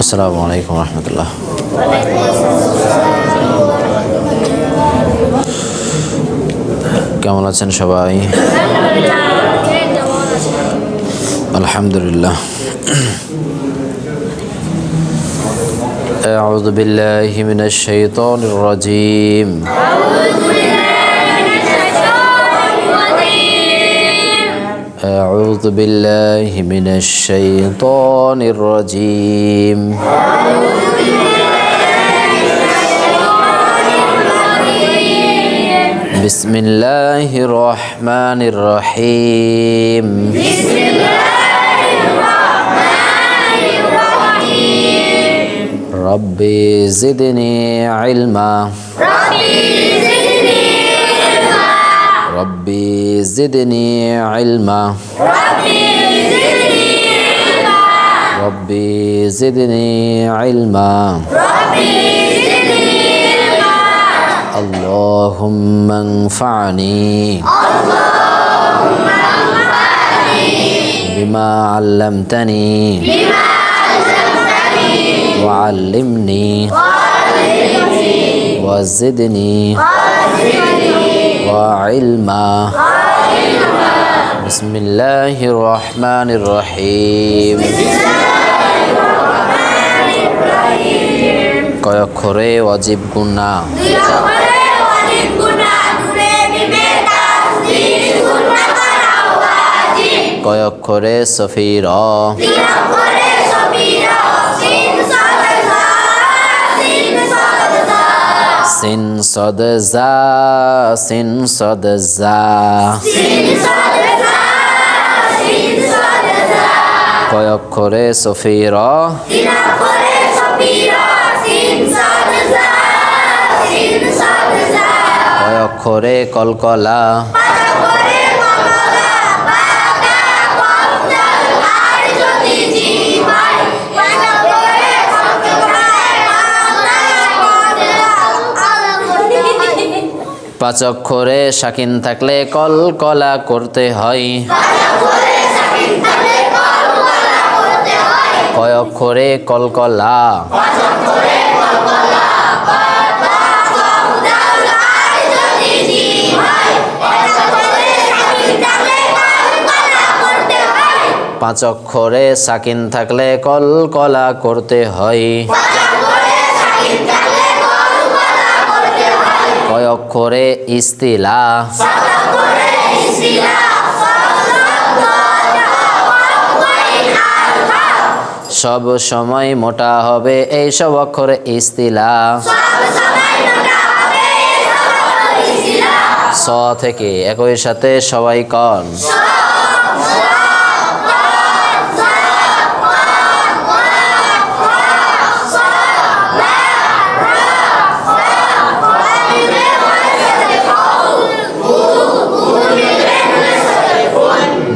আসসালামু আলাইকুম রহমতুল্লাহ। কেমন আছেন সবাই? আলহামদুলিল্লাহ। أعوذ بالله من الشيطان الرجيم أعوذ بالله من الشيطان الرجيم بسم الله الرحمن الرحيم ربي زدني علما ربي زدني علما ربي زدني علما اللهم انفعني بما علمتني وعلمني وزدني وعلما بسم الله الرحمن الرحيم কয় অক্ষরে ওয়াজিব গুণা? কয় অক্ষরে সফির? সিন সদ জা সিন সদ জা। কয় অক্ষরে সফির? কয় অক্ষরে কলকলা? পাঁচ অক্ষরে সাকিন থাকলে কলকলা করতে হয়। কয় অক্ষরে কলকলা? পাঁচ অক্ষরে সাকিন থাকলে কলকলা করতে হয়। কয় অক্ষরে ইস্তিলা? সব সময় মোটা হবে এই সব অক্ষরে ইস্তিলা। স থেকে একই সাথে সবাই কন।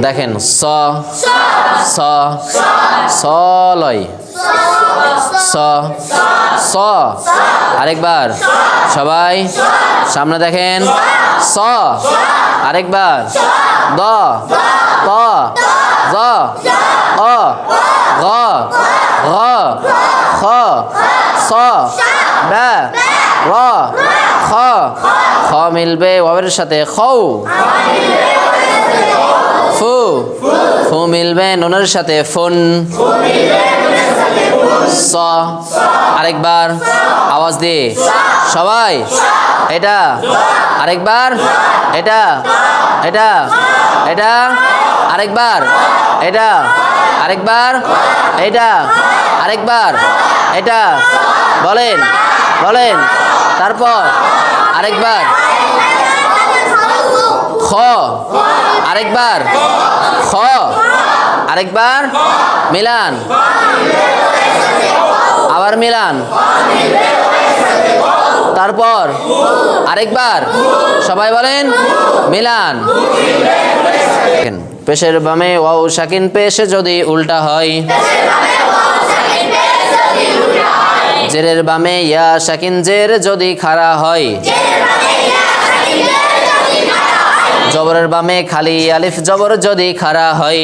দেখেন স স স লয় স স। আরেকবার সবাই সামনে দেখেন স। আরেকবার দ ত জ অ ঘ ঘ খ স ব্যা র খ। খ মিলবে ওয়াবের সাথে খৌ। ফু ফু মিলবে নুনের সাথে ফুন। স। আরেকবার আওয়াজ দিয়ে সবাই এটা। আরেকবার এটা এটা এটা। আরেকবার এটা। আরেকবার এটা। আরেকবার এটা। বলেন বলেন। তারপর আরেকবার খ। আরেকবার খ। আরেকবার মিলান। আবার মিলান। তারপর আরেকবার সবাই বলেন মিলান। পেশের বামে ওয়াও সাকিন পেশে যদি উল্টা হয়। জেরের বামে ইয়া সাকিন জের যদি খাড়া হয়। জবরের বামে খালি আলিফ জবর যদি খাড়া হয়।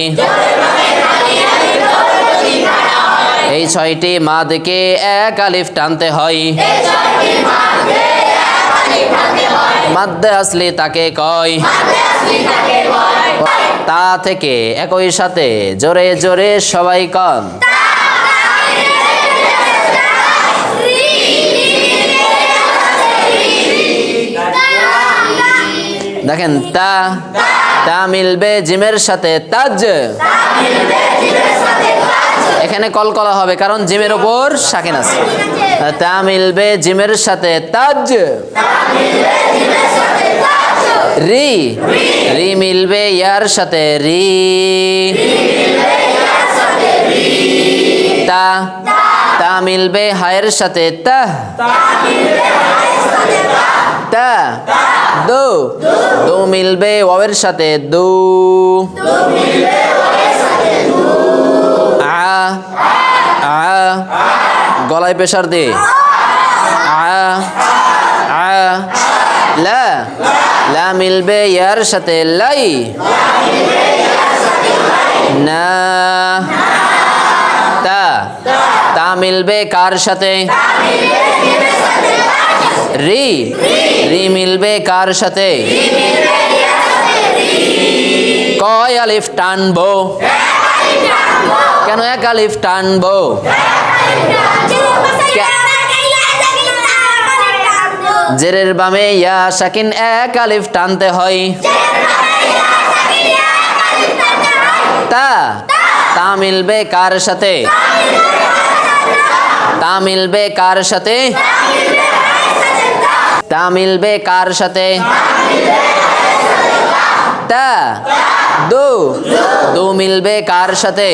এই 6টি মাদকে এক আলিফ টানতে হয়। মাদ্দে আসলি তাকে কয়। তা থেকে একই সাথে জোরে জোরে সবাই কন। দেখেন তা তা মিলবে জিমের সাথে তাজ। এখানে কলকলা হবে কারণ জিমের ওপর সাকিন আছে। তা মিলবে জিমের সাথে তাজ। রি রি মিলবে ইয়ার সাথে রি। তা তা মিলবে হায়ের সাথে তাহ। তা দো দো মিলবে ওয়াওয়ের সাথে দু। আ আ গলায় প্রেসার দে। আ আ লা লা মিলবে ইয়ার সাথে লাই। না তা তা মিলবে কার সাথে। রি রি মিলবে কার সাথে। কয় আলিফ টানবো। কেন এক আলিফ টানবো। জেরের বামে ইয়া সাকিন এক আলিফ টানতে হয়। তা তা মিলবে কার সাথে। তা মিলবে কার সাথে। তা মিলবে কার সাথে। তা দু দু মিলবে কার সাথে।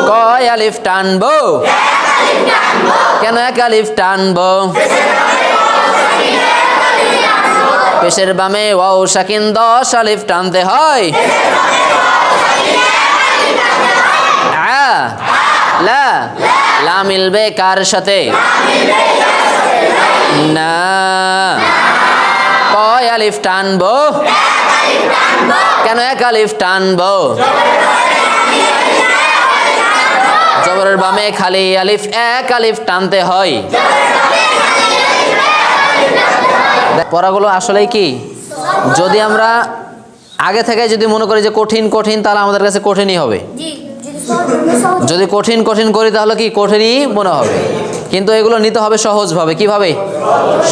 কয় আলিফ টানবো। কেন এক আলিফ টানবো। পেশের বামে ওয়াও সাকিন 10 আলিফ টানতে হয়। আ লা লা মিলবে কার সাথে। না কয় আলিফ টানবো। কেন এক আলিফ টানবো। জবরের বামে খালি আলিফ এক আলিফ টানতে হয়। পড়াগুলো আসলেই কি যদি আমরা আগে থেকে যদি মনে করি যে কঠিন কঠিন তাহলে আমাদের কাছে কঠিনই হবে। যদি কঠিন কঠিন করি তাহলে কি কঠিনই মনে হবে। কিন্তু এগুলো নিতে হবে সহজভাবে। কিভাবে?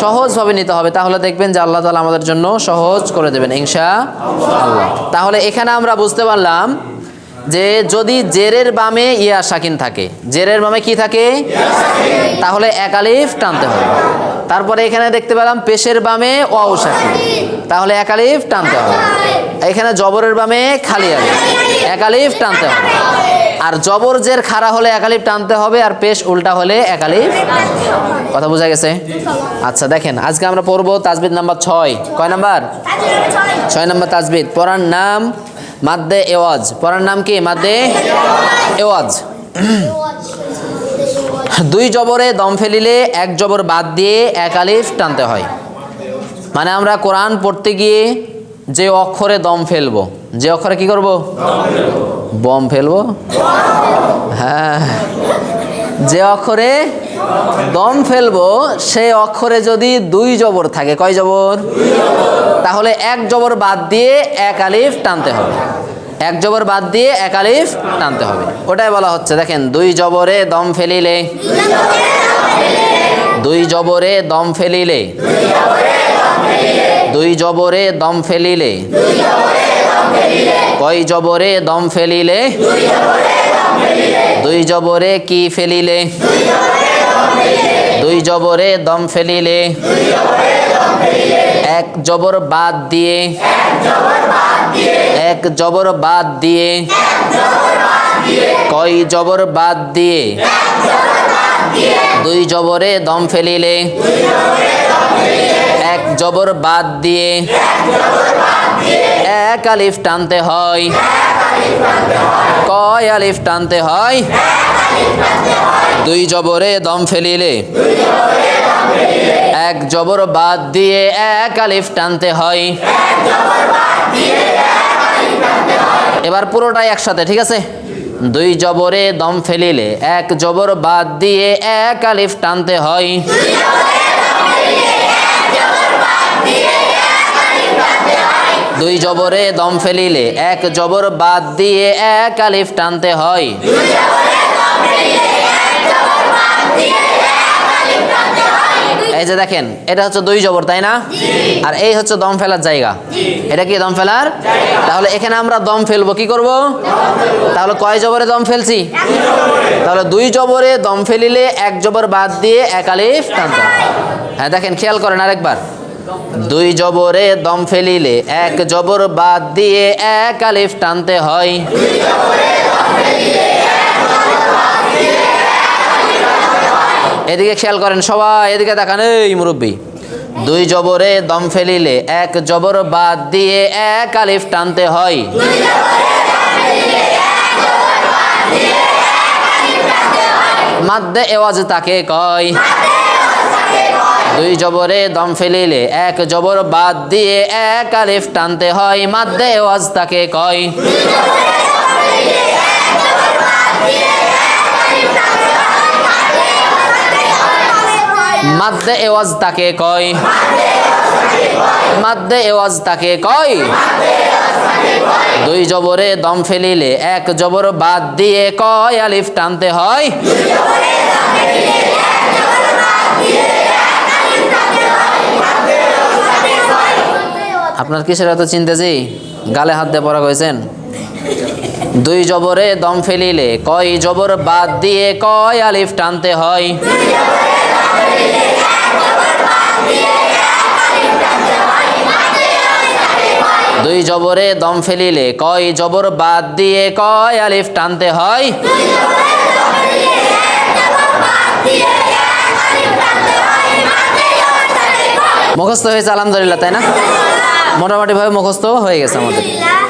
সহজভাবে নিতে হবে। তাহলে দেখবেন যে আল্লাহ তাআলা আমাদের জন্য সহজ করে দেবেন ইনশাআল্লাহ। তাহলে এখানে আমরা বুঝতে পারলাম যে যদি জেরের বামে ইয়া সাকিন থাকে, জেরের বামে কি থাকে, তাহলে এক আলিফ টানতে হবে। তারপরে এখানে দেখতে পেলাম পেশের বামে ওয়াও সাকিন, তাহলে এক আলিফ টানতে হবে। এখানে জবরের বামে খালি আলিফ, এক আলিফ টানতে হবে। আর জবর জের খাড়া হলে এক আলিফ টানতে হবে, আর পেশ উল্টা হলে এক আলিফ। কথা বোঝা গেছে? আচ্ছা দেখেন, আজকে আমরা পড়বো তাজবিদ নাম্বার 6। কয় নাম্বার? 6 নাম্বার তাজবিদ। পড়ার নাম মাদ্দে এওয়াজ। পড়ার নাম কি? মাদ্দে এওয়াজ। 2 জবরে দম ফেলিলে 1 জবর বাদ দিয়ে এক আলিফ টানতে হয়। মানে আমরা কোরআন পড়তে গিয়ে যে অক্ষরে দম ফেলবো, যে অক্ষরে কি করব? বম ফেলবো। হ্যাঁ, যে অক্ষরে দম ফেলবো সেই অক্ষরে যদি 2 জবর থাকে, কয় জবর? তাহলে 1 জবর বাদ দিয়ে এক আলিফ টানতে হবে। 1 জবর বাদ দিয়ে এক আলিফ টানতে হবে, ওটাই বলা হচ্ছে। দেখেন 2 জবরে দম ফেলিলে, 2 জবরে দম ফেলিলে, 2 জবরে দম ফেলিলে, কয় জবরে দম ফেলিলে? 2 জবরে কি ফেলিলে? 2 জবরে দম ফেলিলে, 1 জবর বাদ দিয়ে, 1 জবর বাদ দিয়ে, কয় জবর বাদ দিয়ে? 2 জবরে দম ফেলিলে, 1 জবর বাদ দিয়ে এক আলিফ টানতে হয়। কয় আলিফ টানতে হয়? 2 জবরে দম ফেলিলে, 1 জবর বাদ দিয়ে এক আলিফ টানতে হয়। এবার পুরোটাই একসাথে, ঠিক আছে? দুই জবরে দম ফেলিলে এক জবর বাদ দিয়ে এক আলিফ টানতে হয়। দুই জবরে দম ফেলিলে এক জবর বাদ দিয়ে এক আলিফ টানতে হয়। এই যে দেখেন, এটা হচ্ছে দুই জবর, তাই না? আর এই হচ্ছে দম ফেলার জায়গা। এটা কি দম ফেলার? তাহলে এখানে আমরা দম ফেলবো, কি করব? তাহলে কয় জবরে দম ফেলছি? তাহলে দুই জবরে দম ফেলিলে এক জবর বাদ দিয়ে এক আলিফ টানতে হয়। হ্যাঁ দেখেন, খেয়াল করেন আরেকবার। দুই জবরে দম ফেলিলে এক জবর বাদ দিয়ে এক আলিফ টানতে হয়। এদিকে খেয়াল করেন সবাই, এদিকে দেখান, এই মুরব্বী। দুই জবরে দম ফেলিলে এক জবর বাদ দিয়ে এক আলিফ টানতে হয়। মাদ্দে এওয়াজ তাকে কয়। দুই জবরে দম ফেলিলে এক জবর বাদ দিয়ে এক আলিফ টানতে হয়। মাদ্দে এওয়াজ তাকে কয়। মাদ্দে এওয়াজ তাকে কয়। মাদ্দে এওয়াজ তাকে কয়। দুই জবরে দম ফেলিলে এক জবর বাদ দিয়ে কয় আলিফ টানতে হয়। আপনার কিসের এত চিন্তা যে গালে হাত দিয়ে পড়া হয়েছেন? দুই জবরে দম ফেলিলে কয় জবর বাদ দিয়ে কয় আলিফ টানতে হয়। দুই জবরে দম ফেলিলে কয় জবর বাদ দিয়ে কয় আলিফ টানতে হয়। মুখস্থ হয়েছে আলহামদুলিল্লাহ, তাই না? মোটামুটি ভাবে মুখস্থ হয়ে গেছে আমাদের।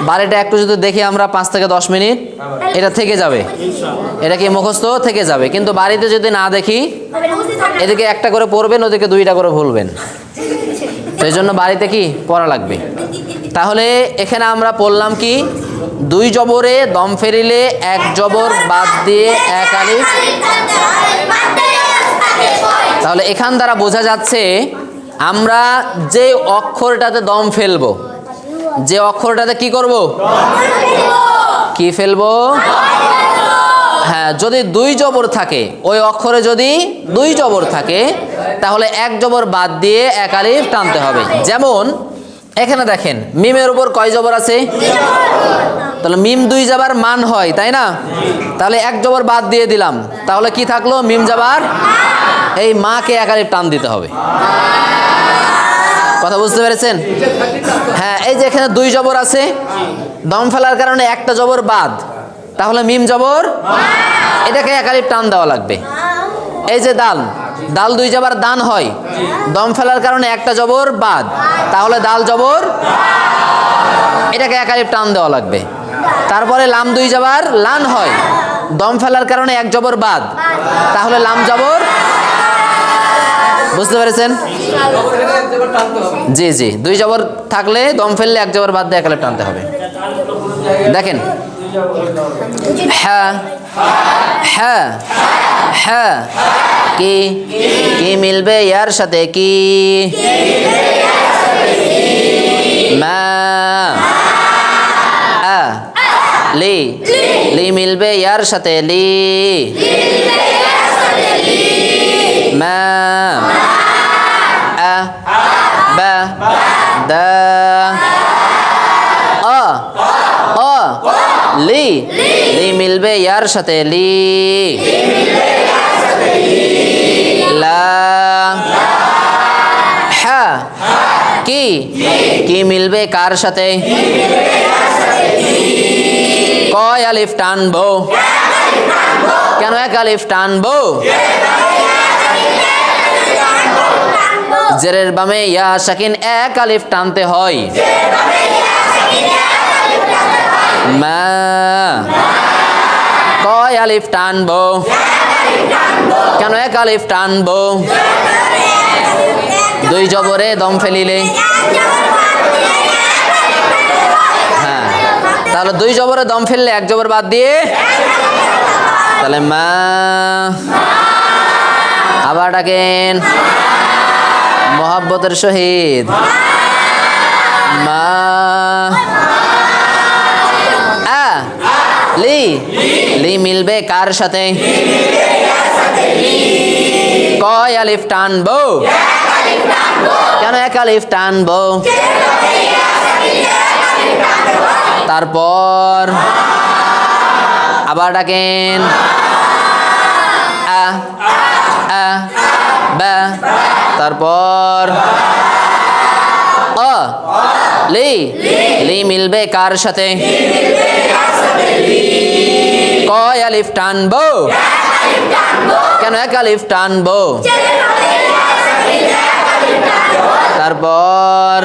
বাড়িটা একটু যদি দেখি আমরা 5 থেকে 10 মিনিট, এটা থেকে যাবে। এটা কি মুখস্থ থেকে যাবে, কিন্তু বাড়িতে যদি না দেখি, এদিকে একটা করে পড়বেন, ওদিকে দুইটা করে ভুলবেন। তো এই জন্য বাড়িতে কি পড়া লাগবে। তাহলে এখানে আমরা পড়লাম কি, দুই জবরে দম ফেলিলে এক জবর বাদ দিয়ে এক আলিফ। তাহলে এখান দ্বারা বোঝা যাচ্ছে আমরা যে অক্ষরটাতে দম ফেলবো, যে অক্ষরটাতে কি করব, কি ফেলবো। হ্যাঁ, যদি দুই জবর থাকে, ওই অক্ষরে যদি দুই জবর থাকে, তাহলে এক জবর বাদ দিয়ে এক আলিফ টানতে হবে। যেমন এখানে দেখেন, মিমের উপর কয় জবর আছে? তাহলে মিম দুই জবর মান হয়, তাই না? তাহলে এক জবর বাদ দিয়ে দিলাম, তাহলে কি থাকলো? মিম জবর। এই মাকে এক আলিফ টান দিতে হবে। কথা বুঝতে পেরেছেন? হ্যাঁ, এই যে এখানে দুই জবর আছে, দম ফেলার কারণে একটা জবর বাদ, তাহলে মিম জবর, এটাকে এক আলিফ টান দেওয়া লাগবে। এই যে দাল, দাল দুই জবর দান হয়, দম ফেলার কারণে একটা জবর বাদ, তাহলে দাল জবর, এটাকে এক আলিফ টান দেওয়া লাগবে। তারপরে লাম দুই জবর লান হয়, দম ফেলার কারণে এক জবর বাদ, তাহলে লাম জবর। বুঝতে পেরেছেন? জি জি, দুই জবর থাকলে দম ফেললে এক জবর বাদ দিয়ে এক আলিফ টানতে হবে। দেখেন, হ্যাঁ হ্যাঁ হ্যাঁ, কি কি মিলবে ইয়ার সাথে? কি মা আ লি, লি মিলবে ইয়ার সাথে। লি মা আ বা দা আ আ লি, লি মিলবে ইয়ার সাথে। লি লা হা, কি কি মিলবে কার সাথে? কয় আলিফ টানবো? কেন এক আলিফ টানবো? জেরের বামে ইয়া সাকিন এক আলিফ টানতে হয়। মা, কয় আলিফ টানবো? কেন এক আলিফ টানবো? দুই জবরে দম ফেলিলে। হ্যাঁ, তাহলে দুই জবরে দম ফেললে এক জবর বাদ দিয়ে তাহলে মা, আবার ডাকেন মোহাব্বতের সহিত মা। আ লি, লি মিলবে কার সাথে? কয় আলিফ টানবো? কেন এক আলিফ টানবো? তারপর আবার ডাকেন আ, আ বা, তারপর অ, লি, লি মিলবে কার সাথে? কয় আলিফ টানবো? কেন এক আলিফ টানবো? তারপর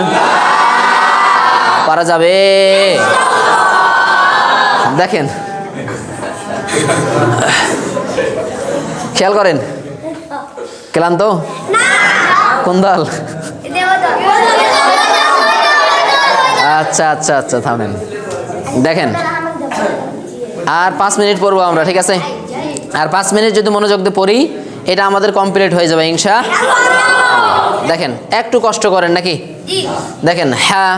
পারা যাবে? দেখেন, খেয়াল করেন। ক্লান্ত? কোন দল? আচ্ছা আচ্ছা আচ্ছা, থামেন। দেখেন, আর 5 মিনিট পড়বো আমরা, ঠিক আছে? আর 5 মিনিট যদি মনোযোগ দিয়ে পড়ি, এটা আমাদের কমপ্লিট হয়ে যাবে ইনশাআল্লাহ। দেখেন, একটু কষ্ট করেন নাকি? দেখেন, হ্যাঁ,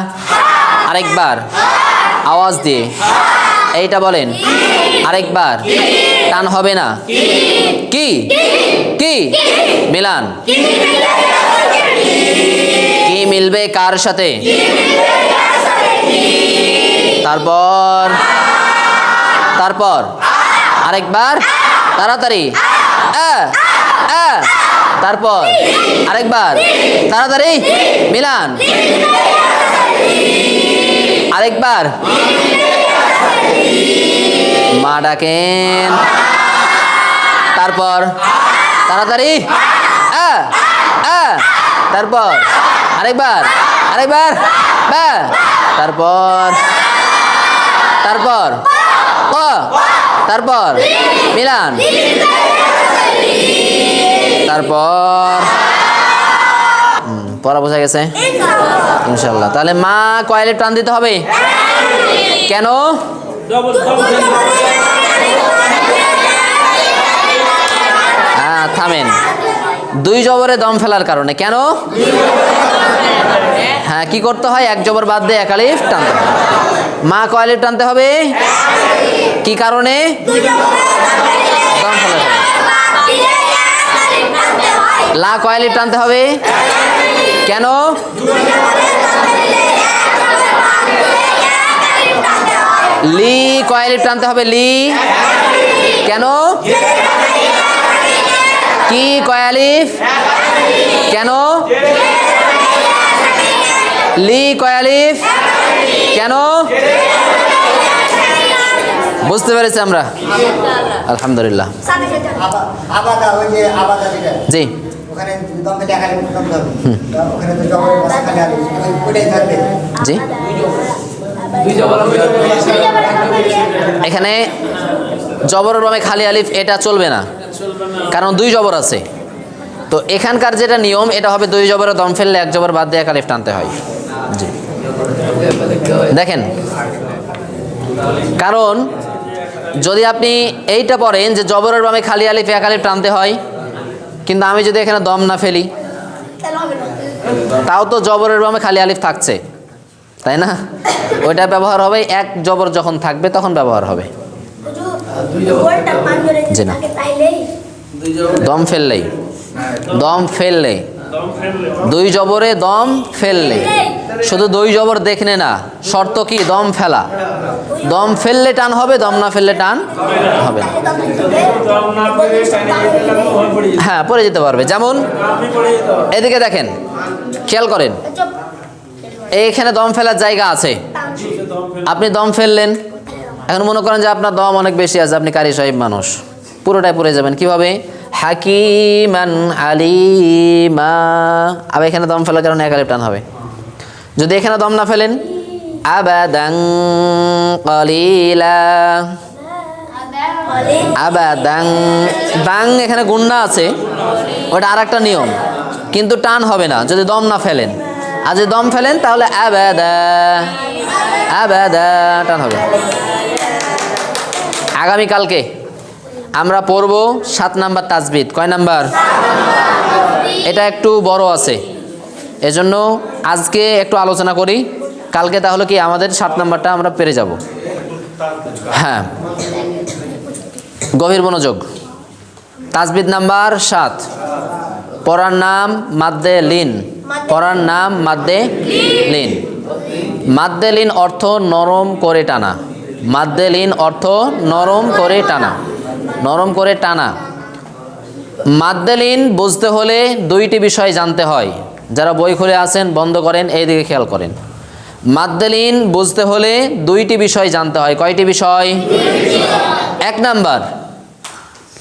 আরেকবার আওয়াজ দিয়ে এইটা বলেন, আরেকবার। টান হবে না। কি কি মিলান? কি মিলবে কার সাথে? তারপর তারপর আরেকবার, তাড়াতাড়ি। তারপর আরেকবার, তাড়াতাড়ি মিলান। আরেকবার মা ডাকেন। তারপর তাড়াতাড়ি তারপর আরেকবার, আরেকবার বা, তারপর তারপর ক, তারপর মিলান। তারপর পড়া বোঝা গেছে ইনশাল্লাহ। তাহলে মা কয় আলিফ টান দিতে হবে? কেন? থামেন, 2 জবরে দম ফেলার কারণে। কেন? হ্যাঁ, কি করতে হয়? 1 জবর বাদ দিয়ে 1 আলিফ টানতে হবে। মা কয় আলিফ টানতে হবে? কি কারণে? দম ফেলার কারণে। লা কয় আলিফ টানতে হবে? কেন? লি কয় আলিফ টানতে হবে? লি কেন? কি কয় আলিফ? কেন? লি কয় আলিফ? কেন? বুঝতে পেরেছি আমরা, আলহামদুলিল্লাহ। জি, জি, এখানে জবরের বামে খালি আলিফ এটা চলবে না, কারণ 2 জবর আছে। তো এখানকার যেটা নিয়ম, এটা হবে 2 জবরে দম ফেললে 1 জবর বাদ দিয়ে 1 আলিফ টানতে হয়। জি, দেখেন, কারণ যদি আপনি এইটা পড়েন যে জবরের বামে খালি আলিফ 1 আলিফ টানতে হয়, কিন্তু আমি যদি এখানে দম না ফেলি, তাও তো জবরের বামে খালি আলিফ থাকছে, তাই না? ওইটা ব্যবহার হবে 1 জবর যখন থাকবে তখন ব্যবহার হবে। জি না, দম ফেললেই, দম ফেললে, 2 জবরে দম ফেললে, শুধু 2 জবর দেখলে না, শর্ত কি? দম ফেলা। দম ফেললে টান হবে, দম না ফেললে টান হবে না। হ্যাঁ, পড়ে যেতে পারবে। যেমন এদিকে দেখেন, খেয়াল করেন, এইখানে দম ফেলার জায়গা আছে, আপনি দম ফেললেন। এখন মনে করেন যে আপনার দম অনেক বেশি আছে, আপনি কারি সাহেব মানুষ, পুরোটাই পড়ে যাবেন। কিভাবে? হাকিমান আলিমা। আবার এখানে দম ফেলার কারণে 1 আলিফ টান হবে। যদি এখানে দম না ফেলেন, আবাদান কলিলা, আবাদান, দাং এখানে গুন্না আছে, ওটা আর একটা নিয়ম, কিন্তু টান হবে না যদি দম না ফেলেন। আর যদি দম ফেলেন তাহলে আবাদা, আবাদা টান হবে। আগামীকালকে আমরা পড়ব 7 নাম্বার তাজবিদ। কয় নাম্বার? এটা একটু বড় আছে, এজন্য আজকে একটু আলোচনা করি, কালকে তাহলে কি আমাদের 7 নাম্বারটা আমরা পেরে যাব। হ্যাঁ, গভীর মনোযোগ। তাজবিদ নাম্বার 7। পড়ার নাম মাদ্দে লিন। পড়ার নাম মাদ্দে লিন। মাদ্দে লিন অর্থ নরম করে টানা। মাদ্দে লিন অর্থ নরম করে টানা। নরম করে টানা। মাদ্দে লিন বুঝতে হলে 2টি বিষয় জানতে হয়। যারা বই খুলে আছেন বন্ধ করেন, এই দিকে খেয়াল করেন। মাদ্দে লিন বুঝতে হলে 2টি বিষয় জানতে হয়। কয়টি বিষয়? 1 নাম্বার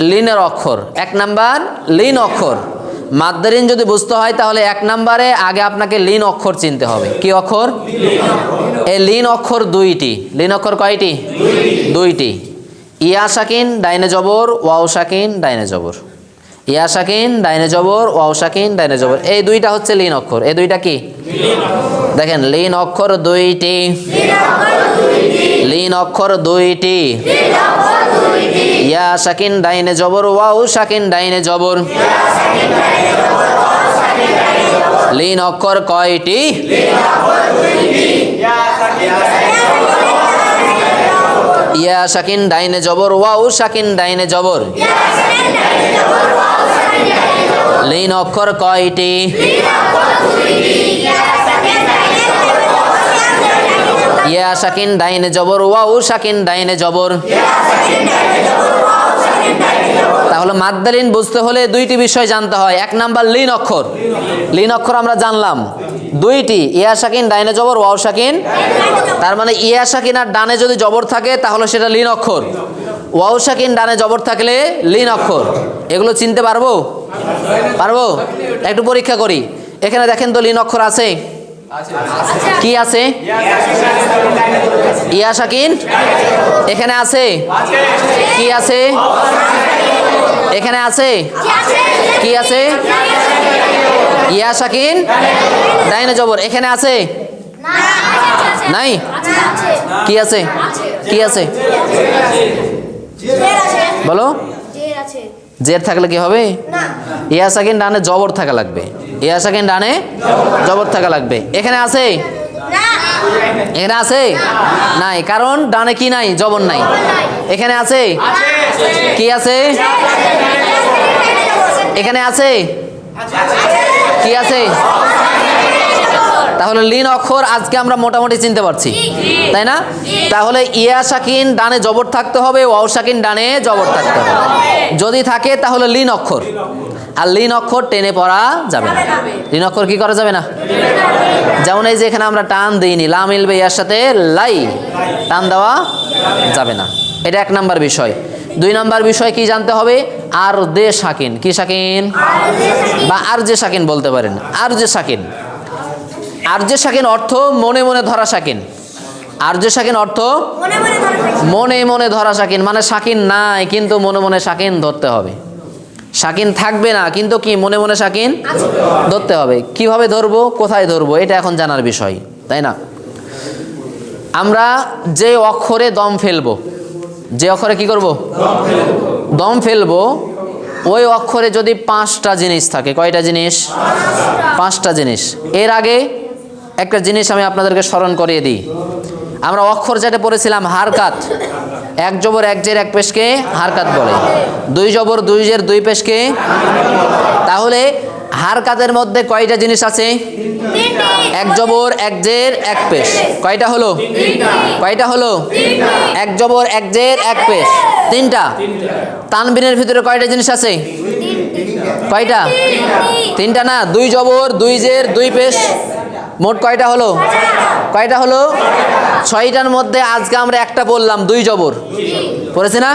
লিনের অক্ষর। 1 নাম্বার লিন অক্ষর। মাদ্দে লিন যদি বুঝতে হয় তাহলে 1 নাম্বারে আগে আপনাকে লিন অক্ষর চিনতে হবে। কি অক্ষর? এই লিন অক্ষর 2টি। লিন অক্ষর কয়টি? 2টি। ইয়া সাকিন ডাইনে জবর, ওয়াও সাকিন ডাইনে জবর। ইয়া সাকিন ডাইনে জবর, ওয়াও সাকিন ডাইনে জবর। এই 2টা হচ্ছে লিন অক্ষর। এই 2টা কি? দেখেন, লিন অক্ষর 2টি। লিন অক্ষর 2টি। ইয়া সাকিন ডাইনে জবর, ওয়াও সাকিন ডাইনে জবর। লিন অক্ষর কয়টি? ইয়া সাকিন ডাইনে জবর, ওয়াও সাকিন ডাইনে জবর। লিন অক্ষর কয়টি? ইয়া সাকিন ডাইনে জবর, ওয়াও সাকিন ডাইনে জবর। তাহলে মাদ্দে লিন বুঝতে হলে 2টি বিষয় জানতে হয়। 1 নাম্বার লিন অক্ষর। লিন অক্ষর আমরা জানলাম 2টি, ইয়া সাকিন ডাইনে জবর, ওয়াও সাকিন। তার মানে ইয়া সাকিন আর ডানে যদি জবর থাকে তাহলে সেটা লিন অক্ষর। ওয়াও সাকিন ডানে জবর থাকলে লিন অক্ষর। এগুলো চিনতে পারবো? পারবো? একটু পরীক্ষা করি। এখানে দেখেন তো লিন অক্ষর আছে? কি আছে? ইয়া সাকিন এখানে আছে? কি আছে? এখানে আছে? কি আছে? ইয়া সাকিন ডাইনে জবর এখানে আছে? নাই? কি আছে? কি আছে? বলো। জের থাকলে কি হবে? ইয়া সাকিন ডানে জবর থাকা লাগবে। ইয়া সাকিন ডানে জবর থাকা লাগবে। এখানে আছে? এখানে আছে? নাই, কারণ ডানে কি নাই? জবর নাই। এখানে আছে? কি আছে? এখানে আছে? কি আছে? তাহলে লিন অক্ষর আজকে আমরা মোটামুটি চিনতে পারছি, তাই না? তাহলে ইয়া সাকিন ডানে জবর থাকতে হবে, ওয়াও সাকিন ডানে জবর থাকতে হবে। যদি থাকে তাহলে লিন অক্ষর। আর লিন অক্ষর টেনে পড়া যাবে না। লিন অক্ষর কি করা যাবে না? যেমন এই যে এখানে আমরা টান দিইনি, লা মিলবে ইয়ার সাথে লাই, টান দেওয়া যাবে না। এটা 1 নাম্বার বিষয়। 2 নাম্বার বিষয় কি জানতে হবে? আর দে সাকিন। কি সাকিন? বা আর যে সাকিন বলতে পারেন। আর যে সাকিন। আর যে সাকিন অর্থ মনে মনে ধরা সাকিন। আর যে সাকিন অর্থ মনে মনে ধরা সাকিন, মানে সাকিন নাই কিন্তু মনে মনে সাকিন ধরতে হবে। সাকিন থাকবে না কিন্তু কি মনে মনে সাকিন ধরতে হবে। কিভাবে ধরবো, কোথায় ধরবো, এটা এখন জানার বিষয়, তাই না? আমরা যে অক্ষরে দম ফেলবো, যে অক্ষরে কি করব? দম ফেলবো, ওই অক্ষরে যদি 5টা জিনিস থাকে। কয়টা জিনিস? 5টা জিনিস। এর আগে একটা জিনিস আমি আপনাদেরকে স্মরণ করিয়ে দিই। আমরা অক্ষর যেটা পড়েছিলাম হারকাত, 1 জবর 1 জের 1 পেশকে হারকাত বলে। 2 জবর 2 জের 2 পেশকে। তাহলে হারকাতের মধ্যে কয়টা জিনিস আছে? 1 জবর 1 জের 1 পেশ। কয়টা হলো? কয়টা হলো? 1 জবর 1 জের 1 পেশ। 3টা। তানবিনের ভিতরে কয়টা জিনিস আছে? কয়টা? 3টা না, 2 জবর 2 জের 2 পেশ। মোট কয়টা হলো? কয়টা হলো? 6টার মধ্যে আজকে আমরা একটা বললাম, 2 জবর পড়েছি না?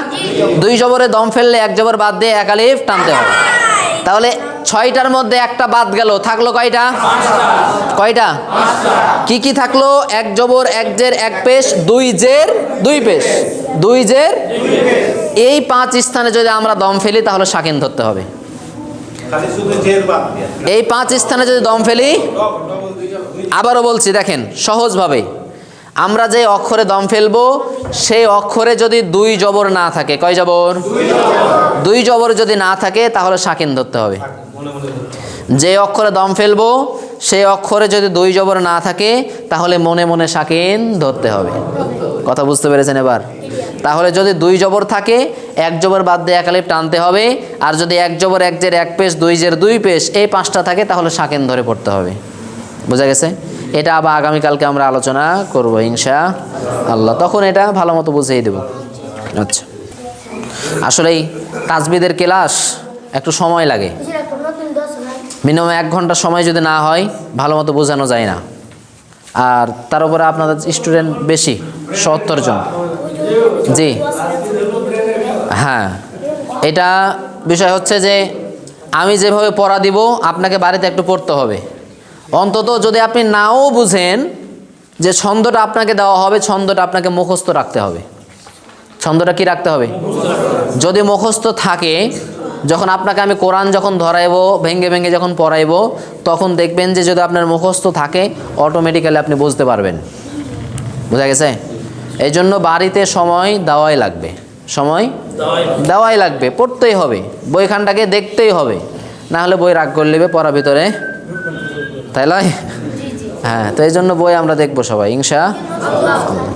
2 জবরে দম ফেললে 1 জবর বাদ দিয়ে 1 আলিফ টানতে হবে। তাহলে 6টার মধ্যে একটা বাদ গেল, থাকলো কয়টা? কয়টা? কি কি থাকলো? 1 জবর 1 জের 1 পেশ, 2 জের 2 পেশ, 2 জের। এই 5 স্থানে যদি আমরা দম ফেলি তাহলে সাকিন ধরতে হবে। এই 5 স্থানে যদি দম ফেলি, আবারও বলছি দেখেন সহজভাবে, আমরা যে অক্ষরে দম ফেলবো সেই অক্ষরে যদি দুই জবর না থাকে, কয় জবর? দুই জবর যদি না থাকে তাহলে সাকিন ধরতে হবে। যে অক্ষরে দম ফেলবো সেই অক্ষরে যদি দুই জবর না থাকে তাহলে মনে মনে সাকিন ধরতে হবে। কথা বুঝতে পেরেছেন এবার? তাহলে যদি দুই জবর থাকে এক জবর বাদ দিয়ে এক আলিফ টানতে হবে, আর যদি এক জবর এক জের এক পেশ দুই জের দুই পেশ এই পাঁচটা থাকে তাহলে সাকিন ধরে পড়তে হবে। বোঝা গেছে? এটা আবার আগামীকালকে আমরা আলোচনা করবো ইনশাআল্লাহ, তখন এটা ভালো মতো বুঝিয়ে দেব। আচ্ছা, আসলেই তাজবিদের ক্লাস একটু সময় লাগে, মিনিমাম 1 ঘন্টা সময় যদি না হয় ভালো মতো বোঝানো যায় না। আর তার উপরে আপনাদের স্টুডেন্ট বেশি, 70 জন। জি হ্যাঁ, এটা বিষয় হচ্ছে যে আমি যেভাবে পড়া দিব আপনাকে বাড়িতে একটু পড়তে হবে। অন্তত যদি আপনি নাও বুঝেন যে ছন্দটা আপনাকে দেওয়া হবে, ছন্দটা আপনাকে মুখস্থ রাখতে হবে। ছন্দটা কি রাখতে হবে? যদি মুখস্থ থাকে, যখন আপনাকে আমি কোরআন যখন ধরাইবো ভেঙ্গে ভেঙ্গে যখন পড়াইবো তখন দেখবেন যে যদি আপনার মুখস্থ থাকে অটোমেটিক্যালি আপনি বুঝতে পারবেন। বোঝা গেছে? এই জন্য বাড়িতে সময় দেওয়াই লাগবে, সময় দেওয়াই লাগবে, পড়তেই হবে, বইখানটাকে দেখতেই হবে, না হলে বই রাগ করে নেবে পড়ার ভিতরে, তাই নয়? হ্যাঁ, তো এই জন্য বই আমরা দেখবো সবাই ইনশাআল্লাহ।